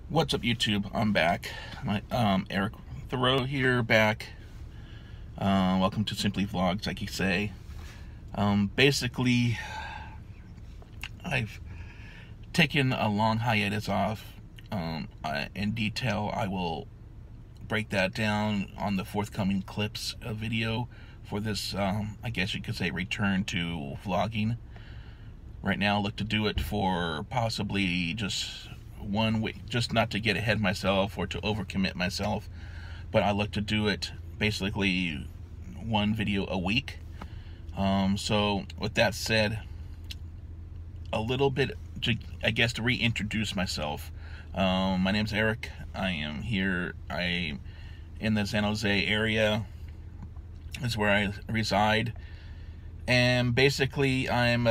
What's up, YouTube? I'm back. Eric Thurow here, back. Welcome to Simply Vlogs, like you say. Basically, I've taken a long hiatus off. In detail, I will break that down on the forthcoming clips video for this, I guess you could say, return to vlogging. Right now, I look to do it for possibly just 1 week, just not to get ahead of myself or to overcommit myself, but I look to do it basically 1 video a week. So with that said, a little bit, I guess, to reintroduce myself. My name's Eric. I am here. I'm in the San Jose area. Is where I reside, and basically I'm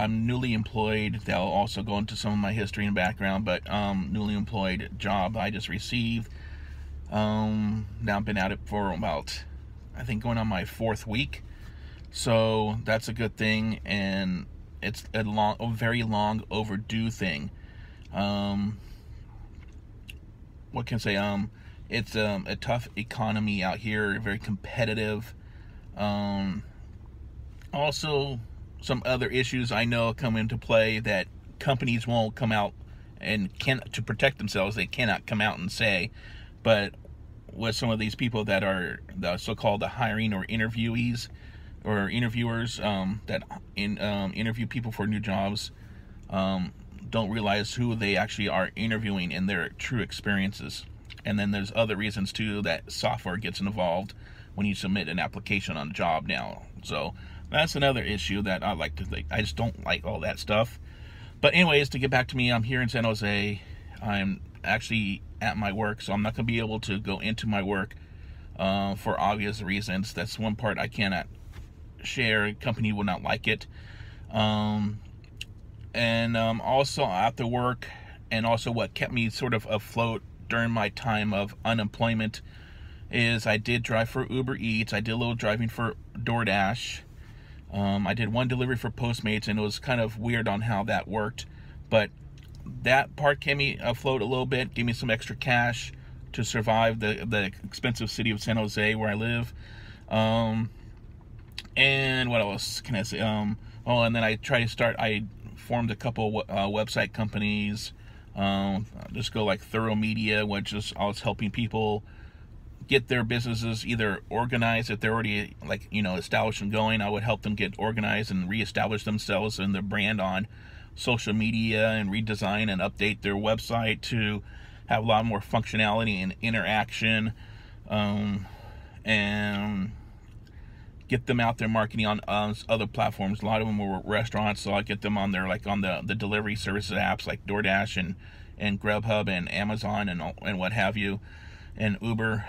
newly employed. That'll also go into some of my history and background, but newly employed job I just received. Now I've been at it for about, I think, going on my 4th week, so that's a good thing, and it's a very long overdue thing. What can I say? It's a tough economy out here, very competitive. Also, some other issues I know come into play that companies won't come out and to protect themselves, they cannot come out and say. But with some of these people that are the so-called the hiring or interviewees or interviewers that interview people for new jobs, don't realize who they actually are interviewing and their true experiences. And then there's other reasons too that software gets involved when you submit an application on a job now. So that's another issue that I like to think. I just don't like all that stuff. But anyways, to get back to me, I'm here in San Jose. I'm actually at my work, so I'm not going to be able to go into my work for obvious reasons. That's one part I cannot share. Company will not like it. Also after work, and also what kept me sort of afloat during my time of unemployment is I did drive for Uber Eats. I did a little driving for DoorDash. I did 1 delivery for Postmates, and it was kind of weird on how that worked, but that part kept me afloat a little bit, gave me some extra cash to survive the expensive city of San Jose where I live. And what else can I say? And then I formed a couple website companies. Just go like Thurow Media, which is I was helping people get their businesses either organized. If they're already, like, established and going, I would help them get organized and reestablish themselves and their brand on social media, and redesign and update their website to have a lot more functionality and interaction, and get them out there marketing on other platforms. A lot of them were restaurants, so I get them on there, like on the delivery services apps like DoorDash and Grubhub and Amazon and what have you, and Uber.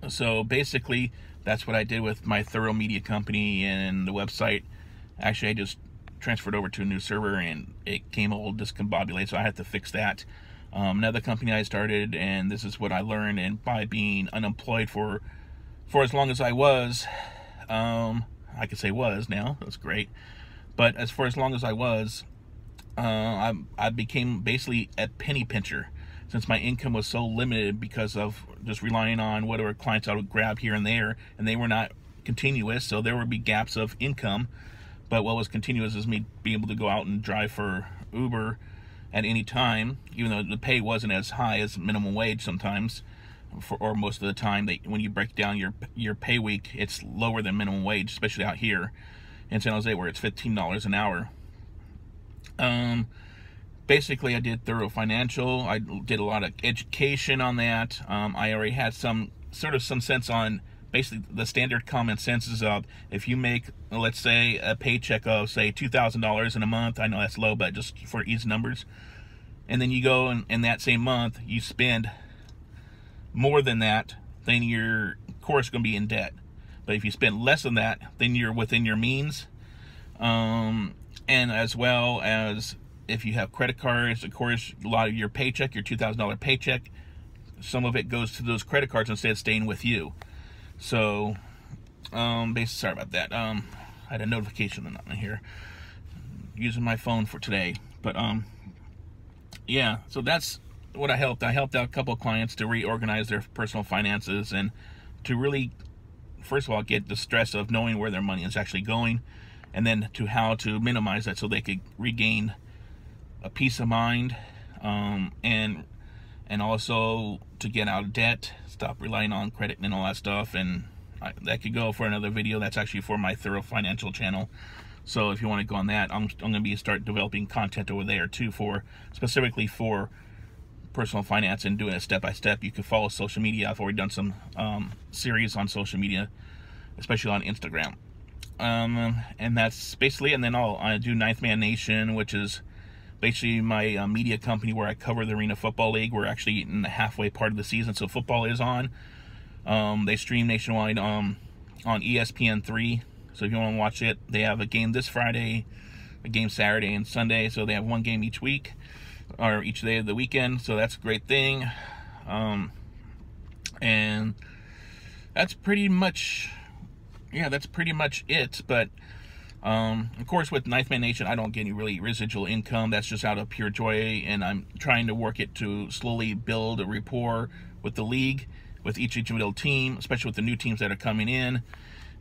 So basically, that's what I did with my Thurow Media company and the website. Actually, I just transferred over to a new server, and it came all discombobulated, so I had to fix that. Another company I started, and this is what I learned, and by being unemployed for as long as I was, I could say was now, that's great, but for as long as I was, I became basically a penny pincher, since my income was so limited because of just relying on whatever clients I would grab here and there, and they were not continuous, so there would be gaps of income. But what was continuous is me being able to go out and drive for Uber at any time, even though the pay wasn't as high as minimum wage sometimes, or most of the time. When you break down your pay week, it's lower than minimum wage, especially out here in San Jose where it's $15 an hour. Basically, I did Thurow Financial. I did a lot of education on that. I already had some sense on basically the standard common senses of, if you make, let's say, a paycheck of, say, $2,000 in a month. I know that's low, but just for easy numbers. And then you go and in that same month, you spend more than that, then you're, of course, going to be in debt. But if you spend less than that, then you're within your means. And as well as if you have credit cards, of course, a lot of your paycheck, your $2,000 paycheck, some of it goes to those credit cards instead of staying with you. So, basically, sorry about that. I had a notification on here, using my phone for today. But yeah, so that's what I helped. I helped out a couple of clients to reorganize their personal finances and to really, first of all, get the stress of knowing where their money is actually going, and then to how to minimize that so they could regain a peace of mind, and also to get out of debt, stop relying on credit and all that stuff. And that could go for another video. That's actually for my Thurow financial channel. So if you want to go on that, I'm going to start developing content over there too, for specifically for personal finance and doing it step by step. You can follow social media. I've already done some series on social media, especially on Instagram. And that's basically it. And then I do Ninth Man Nation, which is basically my media company where I cover the Arena Football League. We're actually in the halfway part of the season, so football is on. They stream nationwide on ESPN3. So if you want to watch it, they have a game this Friday, a game Saturday and Sunday. So they have one game each week, or each day of the weekend. So that's a great thing. And that's pretty much, yeah, that's pretty much it. But of course, with Ninth Man Nation, I don't get any really residual income. That's just out of pure joy, and I'm trying to work it to slowly build a rapport with the league, with each individual team, especially with the new teams that are coming in.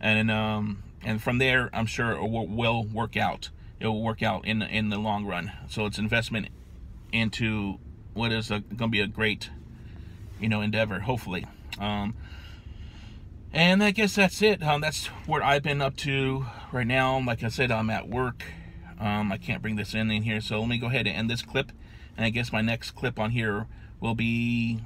And from there, I'm sure it will work out. It will work out in the long run. So it's investment into what is going to be a great, endeavor, hopefully. And I guess that's it. That's what I've been up to right now. Like I said, I'm at work. I can't bring this in here, so let me go ahead and end this clip. And I guess my next clip on here will be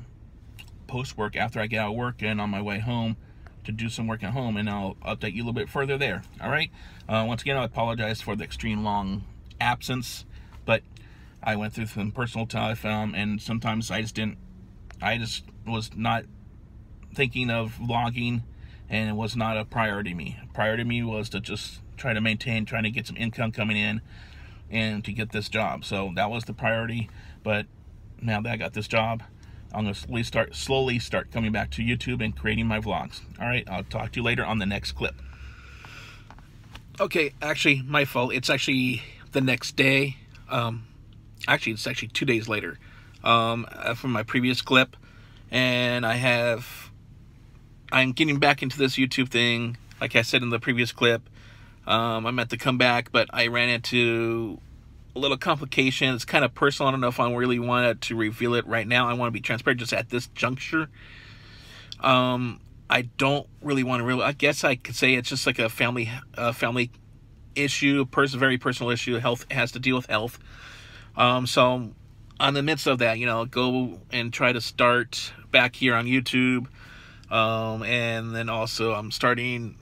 post-work, after I get out of work and on my way home to do some work at home, and I'll update you a little bit further there. All right. Once again, I apologize for the extreme long absence, but I went through some personal stuff, and sometimes I just was not thinking of vlogging, and it was not a priority to me. Priority to me was to just try to maintain, trying to get some income coming in and to get this job. So that was the priority. But now that I got this job, I'm going to slowly start coming back to YouTube and creating my vlogs. All right, I'll talk to you later on the next clip. Okay, actually, my fault. It's actually the next day. Actually, it's actually 2 days later from my previous clip. And I'm getting back into this YouTube thing. Like I said in the previous clip, I meant to come back, but I ran into a little complication. It's kind of personal. I don't know if I really wanted to reveal it right now. I want to be transparent just at this juncture. I don't really want to reveal. I guess I could say it's just like a family issue, very personal issue. Health has to deal with health. So on the midst of that, go and try to start back here on YouTube. And then also I'm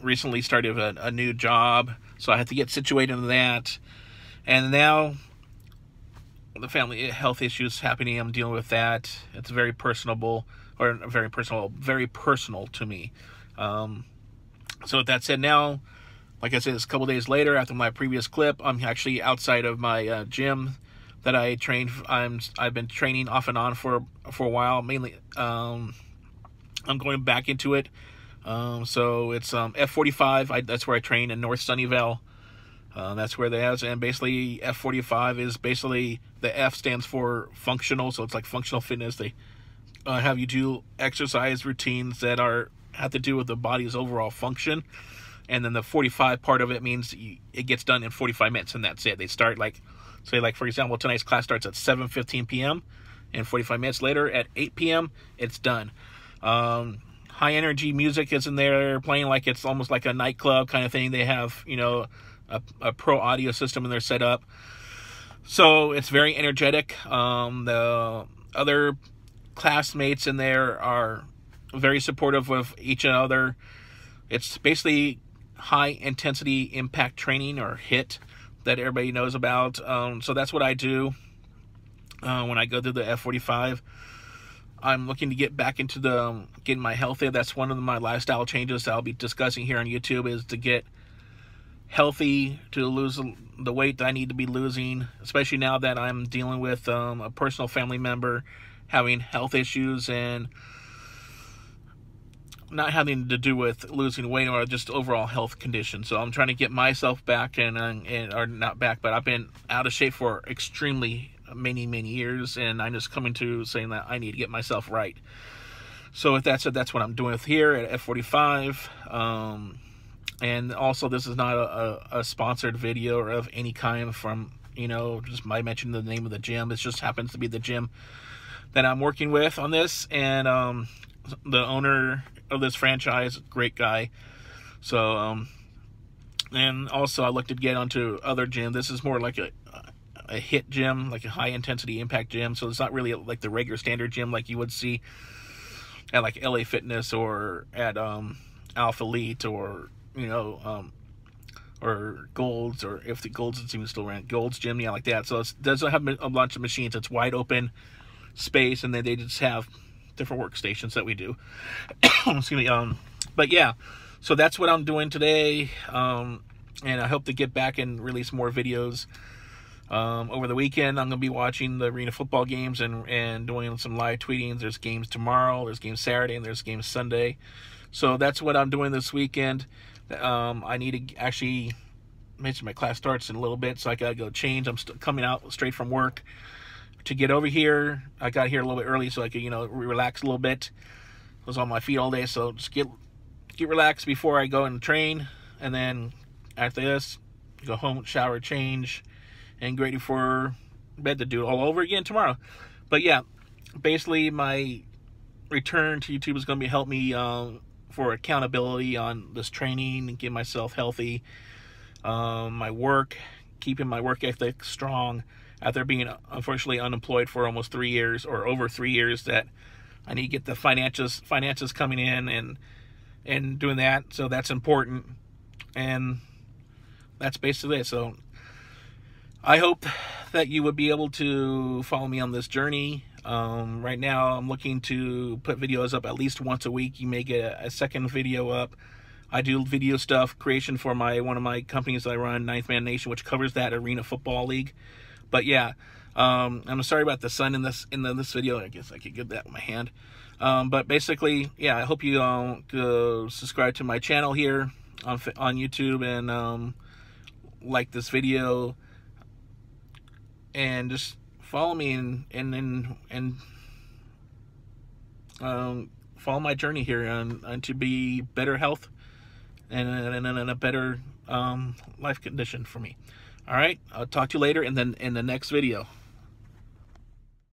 recently started a new job, so I have to get situated in that. And now the family health issues happening, I'm dealing with that. It's very personal to me. So with that said, now, like I said, it's a couple days later after my previous clip. I'm actually outside of my gym that I trained. I've been training off and on for a while. Mainly, I'm going back into it. So it's F45. That's where I train in North Sunnyvale. That's where they have, and basically F45 is basically, the F stands for functional, so it's like functional fitness. They have you do exercise routines that have to do with the body's overall function, and then the 45 part of it means it gets done in 45 minutes, and that's it. They start say for example, tonight's class starts at 7:15 p.m. and 45 minutes later at 8 p.m. it's done. High energy music is in there playing, like it's almost like a nightclub kind of thing. They have a pro audio system in their setup, so it's very energetic. The other classmates in there are very supportive of each other. It's basically high intensity impact training, or HIIT, that everybody knows about. So that's what I do when I go through the F45. I'm looking to get back into getting my health in. That's one of my lifestyle changes that I'll be discussing here on YouTube, is to get healthy, to lose the weight that I need to be losing, especially now that I'm dealing with a personal family member having health issues, and not having to do with losing weight or just overall health condition. So I'm trying to get myself back, or not back, but I've been out of shape for extremely many years, and I'm just coming to saying that I need to get myself right. So with that said, that's what I'm doing with here at F45. And also, this is not a sponsored video or of any kind from, you know, just I mentioned the name of the gym. It just happens to be the gym that I'm working with on this, and the owner of this franchise, great guy. So and also I look to get onto other gym. This is more like a HIIT gym, like a high intensity impact gym. So it's not really like the regular standard gym like you would see at like LA Fitness or at Alpha Elite, or you know, or Gold's, or if the Gold's is even still around, Gold's Gym, yeah, like that. So it doesn't have a bunch of machines. It's wide open space, and then they just have different workstations that we do. Excuse me. But yeah, so that's what I'm doing today, and I hope to get back and release more videos. Over the weekend, I'm going to be watching the arena football games and doing some live tweeting. There's games tomorrow, there's games Saturday, and there's games Sunday. So that's what I'm doing this weekend. I need to actually mention my class starts in a little bit, so I got to go change. I'm coming out straight from work to get over here. I got here a little bit early so I could, you know, relax a little bit. I was on my feet all day, so just get relaxed before I go and train, and then after this, go home, shower, change, and get ready for bed to do it all over again tomorrow. But yeah, basically my return to YouTube is going to help me for accountability on this training and get myself healthy. My work, keeping my work ethic strong after being unfortunately unemployed for almost 3 years, or over 3 years, that I need to get the finances coming in and doing that. So that's important, and that's basically it. So I hope that you would be able to follow me on this journey. Right now I'm looking to put videos up at least once a week. You may get a second video up. I do video stuff, creation for one of my companies that I run, Ninth Man Nation, which covers that arena football league. But yeah, I'm sorry about the sun in this video. I guess I could get that with my hand. But basically, yeah, I hope you go subscribe to my channel here on YouTube, and like this video, and just follow me and follow my journey here and to be better health and a better life condition for me. All right, I'll talk to you later in the next video.